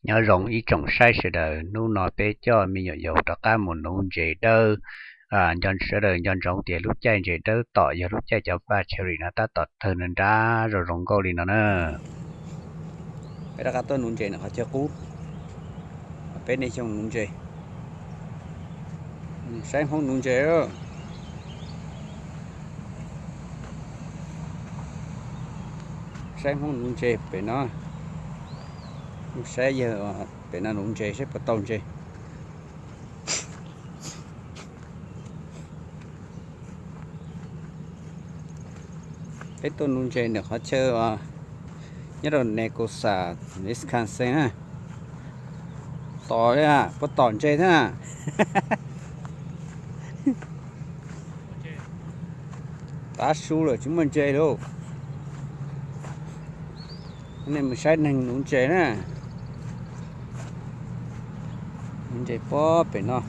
nhớ rộng ý trồng sai sự đời nu nó bé cho mình nhớ dầu tất cả một nụ chế đơ nhân sự đời nhân rộng tiền lúc chạy chế đơ tỏ giờ lúc chạy cho ba cherry nó ta tọt thân nên ra rồi rộng câu đi nó nữa cái đó tôi nụ chế nó họ chưa cũ bên này trồng nụ chế sáng không nụ chế đó sáng không nụ chế bên nó sẽ giờ bên nó nụ chế sẽ bắt tông chế cái tôi nụ chế được họ chơi nhất là Necosa Wisconsin ha tỏi đấy à có tỏi chế thế à tá su rồi chúng mình chơi đâu nên mình sai thành nụ chế nè nụ chế bó bên nó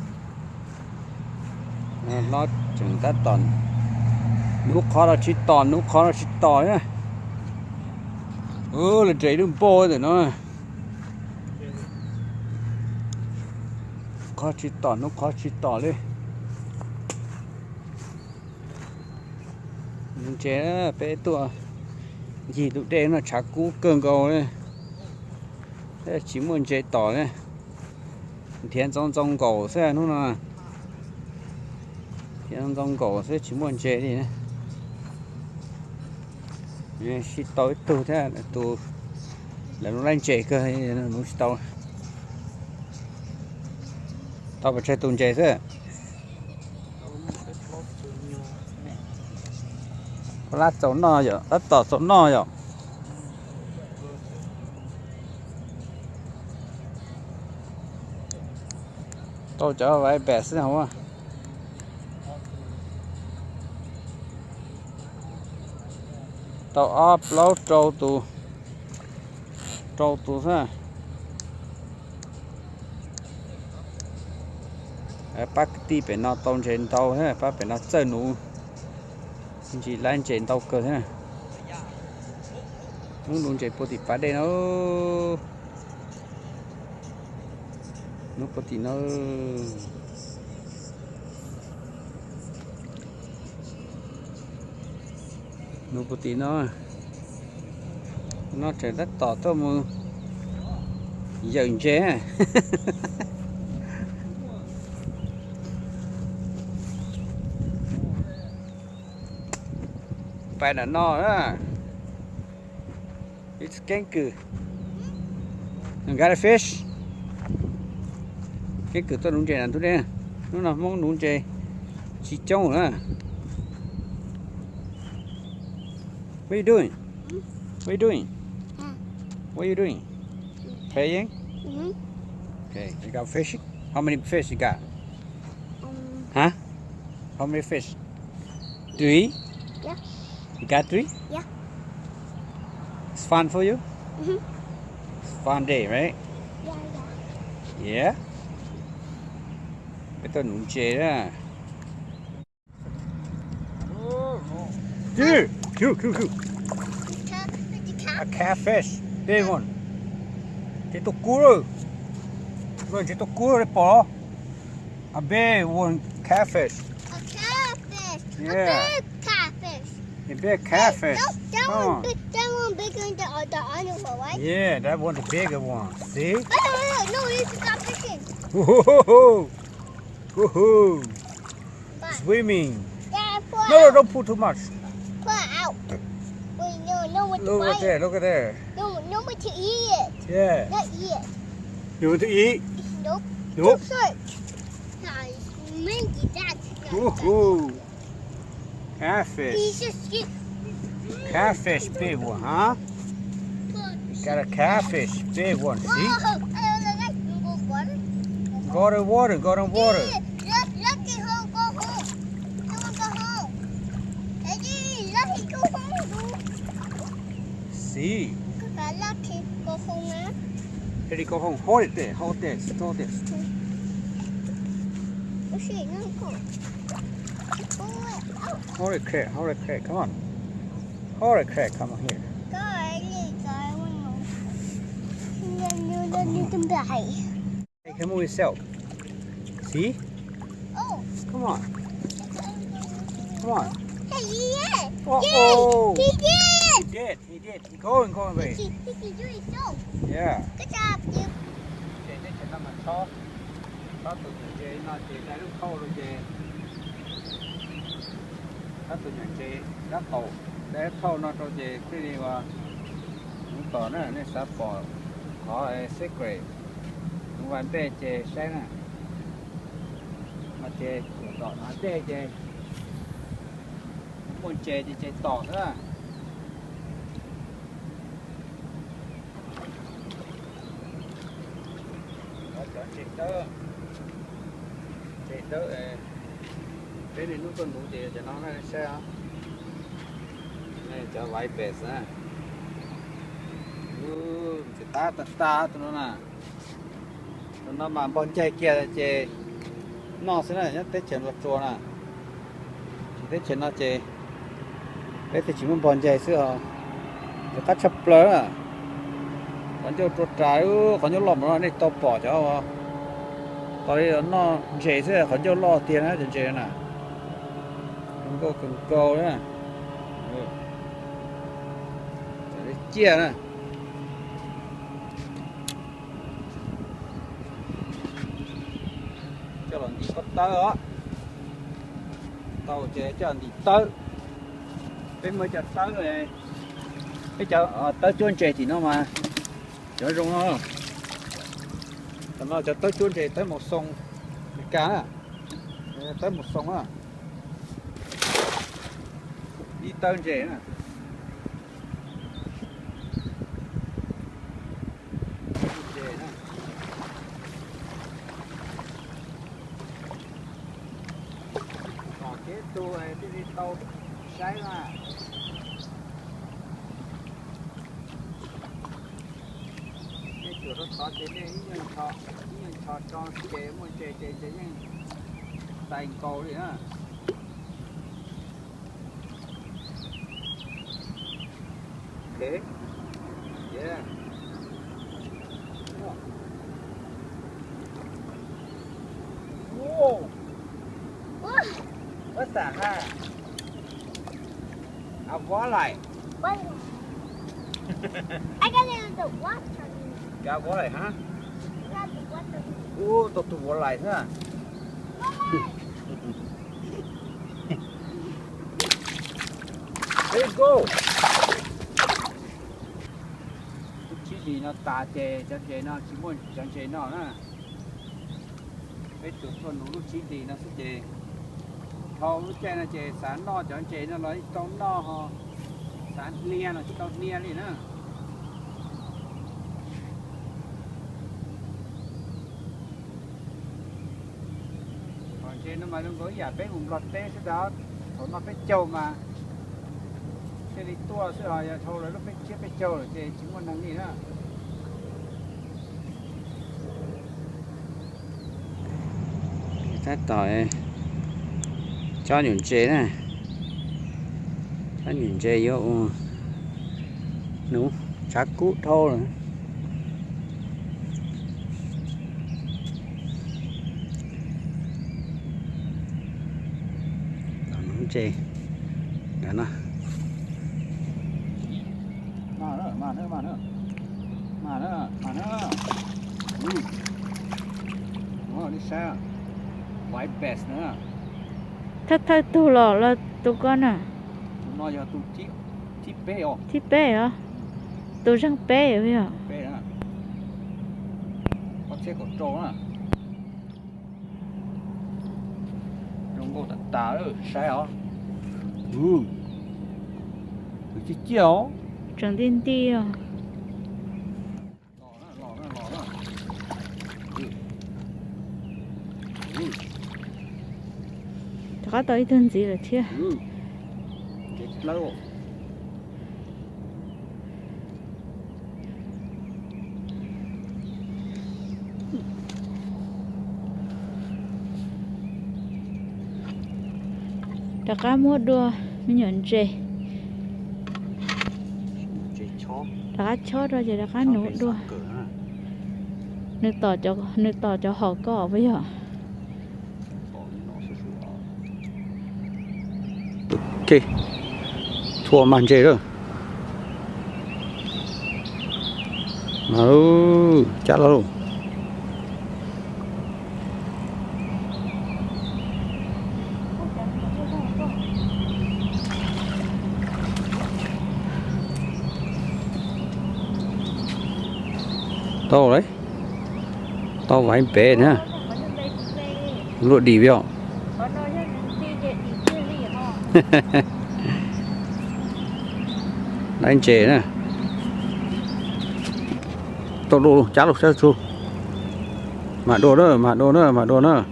chừng ta tòn nút khó là chỉ tòn nút khó là chỉ tỏi á là chế đúng bó rồi nó khó chỉ tòn nút khó chỉ tỏi đi nụ chế bé tua gì tụi đen nó chả cú cơn cầu đấy thế chỉ muốn chế tỏi đấy thiên trong cầu xe nó là thiên trong cầu sẽ chỉ muốn chế đi này xịt tối tu thế là tu là nó lên chế cơ hay nó xịt tối tao phải chơi tuần chế thế lát chỗ nọ vậy lát tỏ chỗ nọ vậy tôi trở về bẻ xíu không à tao upload trâu tu thế bác tí phải nó tông trên tàu thế bác phải nó chơi nụ chỉ lên trên tàu cơ thế này muốn luôn chạy boti phá đây nó boti nó boti nó chạy rất tỏ tôi mà dần chế phải là no đó it's kenku you got a fish kenku tôi đúng chơi là tôi đây nó là món đúng chơi chỉ trông nữa what are you doing what are you doing what are you doing playing okay you got fishing how many fish you got huh how many fish 3 yeah. You got 3? Yeah. It's fun for you? It's a fun day, right? Yeah. Cái tôi nụ chế đó. Dude, cool. A catfish, big one. Chế tôi cú rồi. Rồi chế tôi cú rồi bỏ. A big one catfish. A catfish. Yeah. A big catfish. A big catfish. That one bigger than the other one, right? Yeah, that one's a bigger one. See? No, it's not fishing. Whoa! Woohoo! But Swimming. yeah, No, don't put too much. pull it out. Wait, no, what to Look buy at there, look at there. No, what to eat it. Yeah. Not eat it. You want to eat? Nope. Nope. Search. Minky, that's Woohoo! Catfish. He's just get. Catfish, big one, huh? Got a catfish, big one. See? Go to water, go to water. Lucky home, go home. Someone go home. Daddy, Lucky go home. See? Lucky go home, man. Here you go home. Hold it there, hold this, hold this. Oh shit, no, go. Pull it out. Hold it, Craig, come on. Hold it, Craig, come on here. Go, I want to know. lại. Hey, come move yourself. See? Oh. Come on. Come on. Hey, yeah. Oh, Yay. oh. He did. He did. He going away. He can do it so. Yeah. Good job, you. Chị nó chỉ nằm sót từ nhà chị nó chị đã lúc khâu rồi chị nó từ nhà chị đã khâu để khâu nó cho chị cái gì mà nó tỏ nó này sắp bỏ có secret nó vẫn để chị xem nè mà chị tỏ nó để chị muốn chị thì chị tỏ nữa chị tớ cái này nó còn đủ chị cho nó này xe này cho vài bể ra chị ta tụi nó nè tụi nó mà bọn chạy kia chị nó sẽ này nhất tết chuyện vật chùa nè tết chuyện nó chị tết thì chỉ muốn bọn chạy xưa rồi cắt chập lỡ à còn cho trộn trái còn cho lỏng nó này tao bỏ cho có đây nó dễ thế còn cho lo tiền á dễ dễ nè cần câu đấy để chia nè cho lần đi bắt tớ đó tàu chế cho lần đi tớ bên mới cho tớ rồi cái cho tớ chuôn chế thì nó mà cho rung nó nó cho tới chuôn chế tới một sông cá à tới một sông á đi tên chế nè còn cái tu này đi tàu sái mà chỗ đó có chế này những cho chế một chế những tay câu đi ha okay yeah whoa what's that ha vó lại I got it in the water. cá vó lại hả Got the water. tụt vó lại thế à let's go chỉ gì nó tà chè cho chè nó chỉ muốn cho chè nó nè cái chỗ thôn lúc chỉ gì nó sẽ chè thâu lúc chè nó chè sáng no cho chè nó lấy tôm no ho sáng lia nó chỉ tôm lia đi nữa còn chè nó mà nó có giả bé vùng lọt té cái đó thổi nó cái trâu mà cái đi tua sẽ hỏi thâu là lúc cái chiếc cái trâu rồi chè chỉ muốn năng gì nữa ta tỏi cho nhuyễn chế này cho nhuyễn chế vô nấu chắc cút thôi rồi nấu chế đó nè mà nữa đi xa white bass nữa thắt tu lò là tu con à nó giờ tu tiếp bé không thì bé à tu răng bé vậy à bé đó có xe có trâu nữa trong cô tả rồi sai hả cái chiều chẳng tin đi à lò có tới thân gì rồi chứ chết lâu đã cá mua đua mới nhận chè chết chó đã cá chót rồi giờ đã cá nổ đua nước tỏ cho họ cỏ bây giờ. Ok, thua màn chơi rồi. Mà chả đâu. To đấy, to vài bé nữa, lụa đi vào. Đánh chè nè, to đồ chả lục sao chu, mà đồ nữa, mà đồ nữa, mà đồ nữa.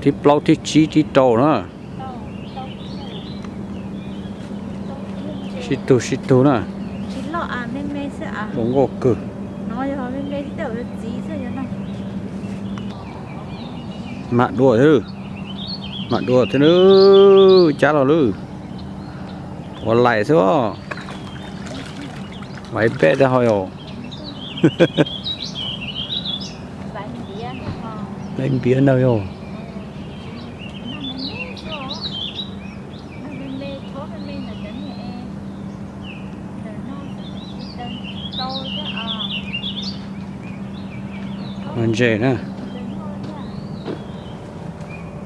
Thì plau thì chi thì trâu nữa, xịt tù nữa. Chín lọ à mê mê sẽ à. Đúng rồi cử. Nói cho mê mê thì tự dí rồi nhá. Mạ đùa thế nữa, chả lo nữa. Còn lại thôi. Mấy bé ra hỏi ồ. Bánh bía đâu rồi. Ăn chè nè.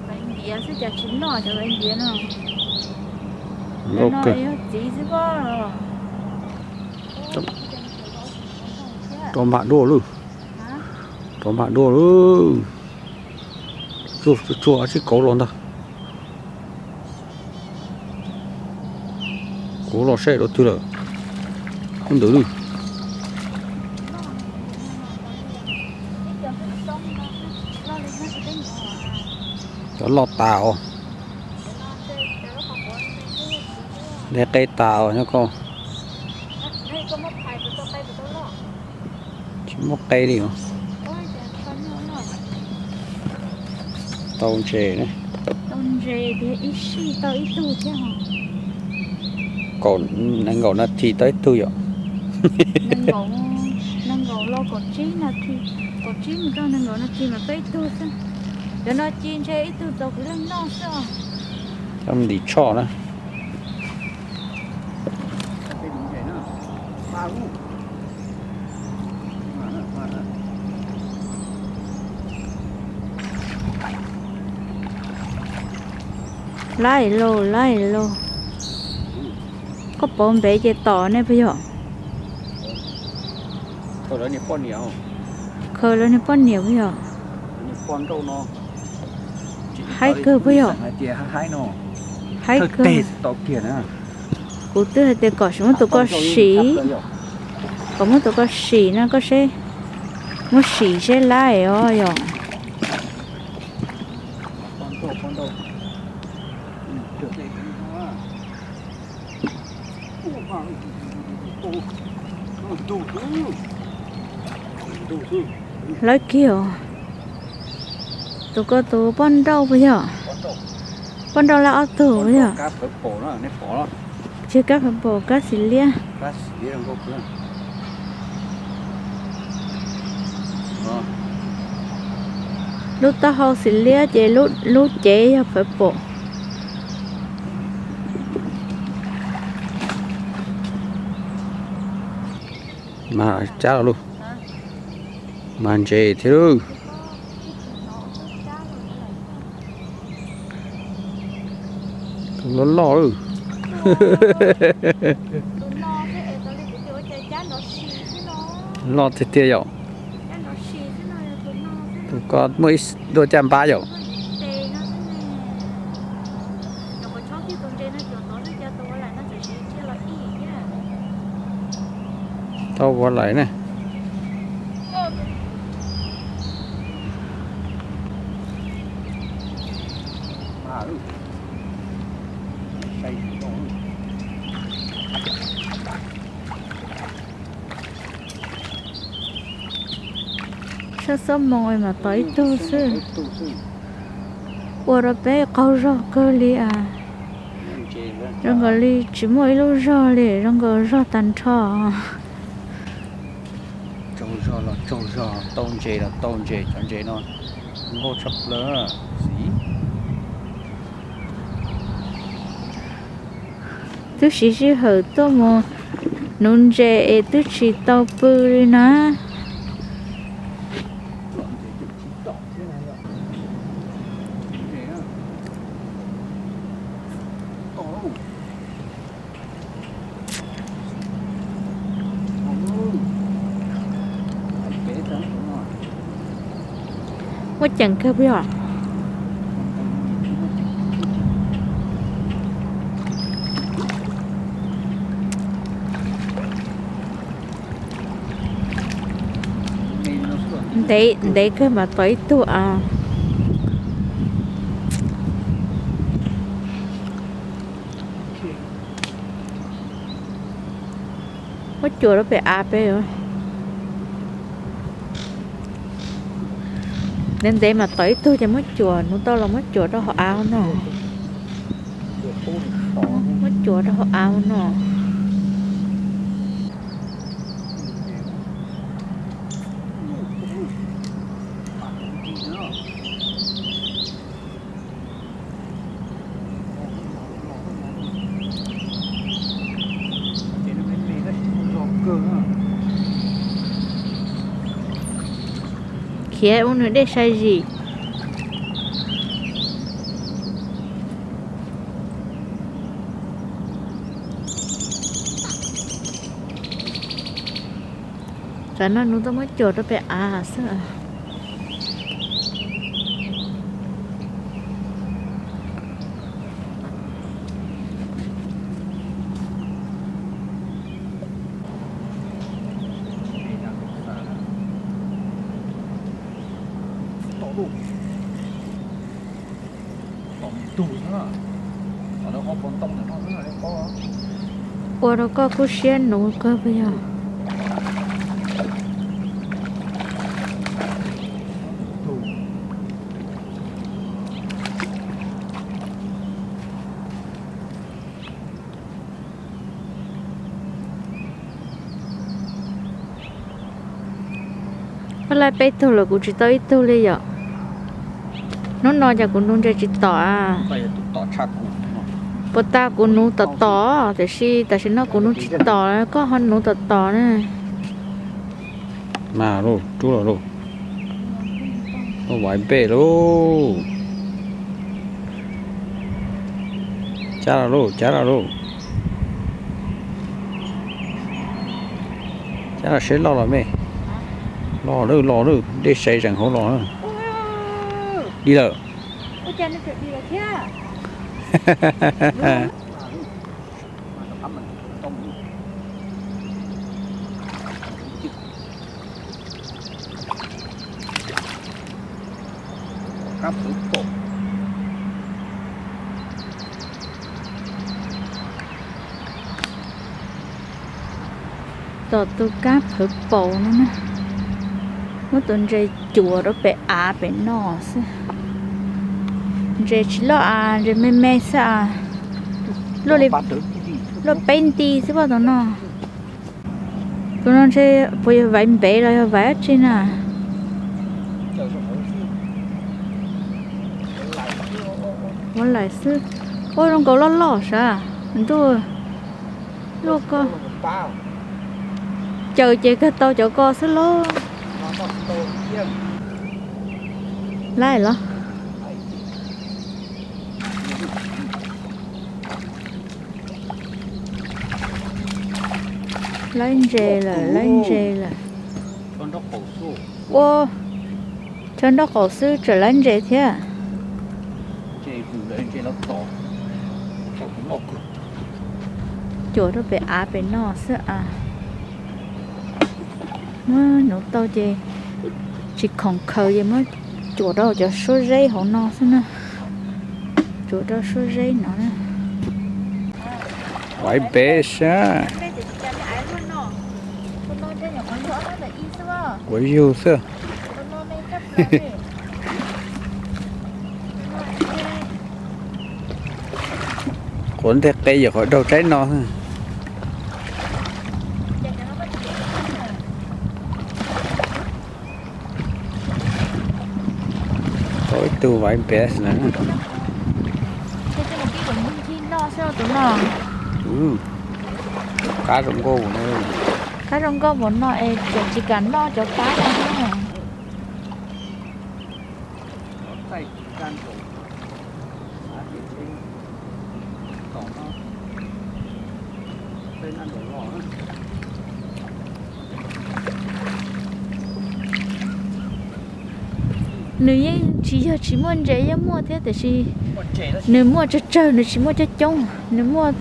Bánh bía sẽ chả chín lọ cho bánh bía nào. Ok. Tí chứ có. Cho mạ đùa luôn. Cho mạ đùa luôn. Chua chứ cố luôn ta. Cố lo xe đó chưa rồi. Không được đi. Cho lọt tàu. Để cây tàu nha con. Chỉ một cây đi hả? Tàu chè này. Tôm rề thì ít xí tao ít tu chứ hả? Còn anh gọi là thì tới tôi rồi. Nâng gấu lo có chí là thì có chí mà tao nâng gấu là thì mà tới tu sao? Để nó chín chơi ít tu tao cứ lên nó sao? Em đi cho nữa. Lại lô. Có bom bé chơi tỏ này bây giờ. Thôi đó, nhập con nhiều. Khơi lên con nhiều bây giờ. Nhập con đâu nó. Hai cơ bây giờ. Hai nó. Hai cơ. Tao kia nữa. Cụ tư là có số tụi có xí. Có một tụi có xí nó có xe. Một xí xe lại rồi. Con đâu. Lấy kiểu. Tụi có tụi con đâu bây giờ. Con đâu là ở tủ bây giờ. Cá phở phổ nó, nếp phổ nó. Chưa cá phở bò, cá xí lia. Cá xí đang có cửa. Lúc tao hầu xí lia chế lúc chế phở bò. Mà chá luôn. Màn chè thế đâu. Nó lo rồi. Lo thế tiêu rồi. Tụi con mới đôi trăm ba rồi. Tao qua lại nè. Sao sớm mồi mà tới tu sư. ủa rồi bé câu rõ cơ li à rong cái li chỉ mỗi lúc rõ li rong cái rõ tan cho trâu giò tôm chè là tôm chè chọn chè nó ngô chập lơ xí tôi chỉ hở tôi mà nôn chè tôi chỉ tao bự đi nè mất chẳng cơ bây giờ để cái mà tới tụ à mất chùa nó phải áp ấy rồi nên để mà tới tôi cho mất chùa nó to là mất chùa đó họ ao nó mất chùa đó họ ao nó khía uống nữa để sai gì cho nó nó mới chuột nó phải à sao ủa nó có cú xiên nụ cơ bây giờ lại bé thôi là cũng chỉ tới thôi bây giờ nó nói cho cũng luôn cho chỉ tỏ à bữa ta cũng nấu tỏ tại vì nó cũng nấu chỉ tỏ có hơn nấu tỏ nữa mà luôn chú rồi luôn nó vài bể luôn chả là luôn chả là sẽ lo là mẹ lo nữa để xây rằng không lo nữa đi đâu tao tôi cáp thử bầu nữa nè mỗi tuần rơi chùa đó bị á bị nọ rơi chỉ lo à rơi mê sao lo đi lo painty chứ bao giờ nọ tụi nó chơi bây giờ vẽ bé rồi vẽ trên à vẫn lại sư ôi nó có lo sao tôi lo co chờ chị cái tao cho co xí lo lại lo lên rề là ô chân đó cổ sư trở lên rề thế à chỗ đó bị á bị nọ sợ à nó tao chỉ còn khơi vậy mới chỗ đó cho số dây họ nọ xem nè chỗ đó số dây nó nè vài bể sao quấy yêu sao cuốn thế cây giờ khỏi đâu trái nó tối tu vài bé nữa thế cho một cái đồng minh chi lo sao tụi nó cá rồng cô nữa cái trong có muốn nó chỉ cần lo cho cá thôi thôi tay can cổ tên ăn đồ lò nếu như chỉ muốn rẻ giá mua thế thì nếu mua cho trời nếu chỉ mua cho chung nếu mua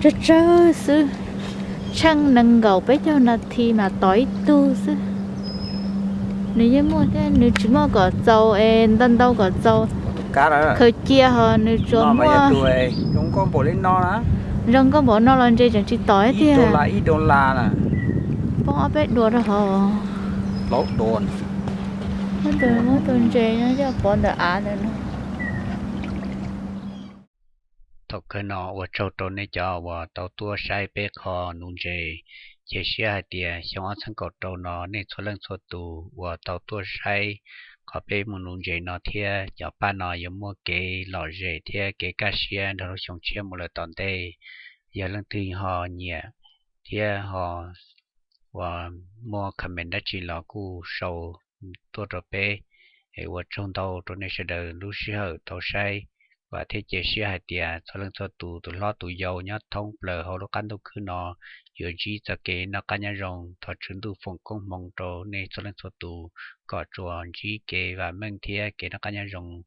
cho trời sư chăng nâng gầu bé cho nó thì mà tối tu sư nếu như mua thế nếu chỉ mua có dầu đơn đâu có dầu cá đó khởi chia hả nếu cho nó mà mua giờ tuổi chúng con bỏ lên nó đó rong có bỏ nó lên chơi chẳng chỉ tối thì ít đô la nè bỏ bé đùa đó hả lỗ đồn mất tuần chơi nó cho bỏ được á nữa thọ cái nó và châu trâu này cho và tàu tua sai bé kho nung dê chia sẻ hai tia xong ở sang cột trâu nó nên số lần số tù và tàu tua sai có bé một nung dê nó thia cho ba nó giống mua cái lò dê thia cái cá xiên đó xong chia một lần tòn tê giờ lần thứ họ nhẹ thia họ và mua comment đã chỉ là cú sầu tua trâu bé hệ và trong tàu trâu này sẽ đợi lúc xưa tàu sai và thế chế sĩ hạt tiền cho lần cho tụ lo tụ dầu nhá thông bờ họ lúc ăn tụ cứ nó giờ chỉ cho cái nó cá nhân rồng thọ chứng tụ phong công mong trâu nên cho lần cho tụ có chuồn chỉ cái và mình thì cái nó cá nhân rồng